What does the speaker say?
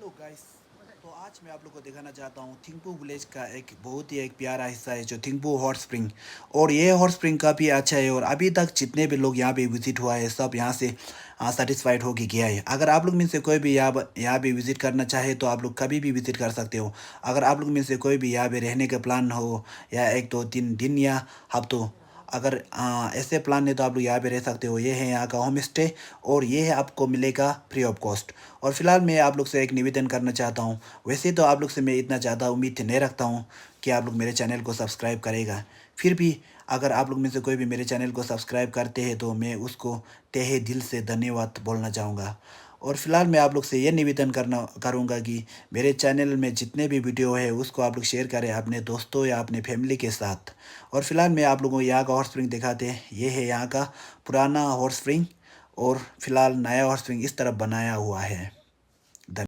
Hello guys. तो आज मैं आप लोग को दिखाना चाहता हूँ थिंपू विलेज का एक बहुत ही एक प्यारा हिस्सा है जो थिंपू हॉट स्प्रिंग। और ये हॉट स्प्रिंग काफ़ी अच्छा है और अभी तक जितने भी लोग यहाँ पे विजिट हुआ है सब यहाँ से सेटिस्फाइड होके गया है। अगर आप लोग में से कोई भी यहाँ पे विजिट करना चाहे तो आप लोग कभी भी विजिट कर सकते हो। अगर आप लोग में से कोई भी यहाँ पे रहने का प्लान हो या एक दो तीन दिन या हफ्तों, अगर ऐसे प्लान है तो आप लोग यहाँ पे रह सकते हो। ये है यहाँ का होम स्टे और ये है आपको मिलेगा फ्री ऑफ कॉस्ट। और फिलहाल मैं आप लोग से एक निवेदन करना चाहता हूँ। वैसे तो आप लोग से मैं इतना ज़्यादा उम्मीद नहीं रखता हूँ कि आप लोग मेरे चैनल को सब्सक्राइब करेगा। फिर भी अगर आप लोग में से कोई भी मेरे चैनल को सब्सक्राइब करते हैं तो मैं उसको तहे दिल से धन्यवाद बोलना चाहूँगा। और फिलहाल मैं आप लोग से ये निवेदन करना करूँगा कि मेरे चैनल में जितने भी वीडियो है उसको आप लोग शेयर करें अपने दोस्तों या अपने फैमिली के साथ। और फिलहाल मैं आप लोगों को यहाँ का हॉट स्प्रिंग दिखाते हैं। ये है यहाँ का पुराना हॉट स्प्रिंग और फिलहाल नया हॉट स्प्रिंग इस तरफ बनाया हुआ है।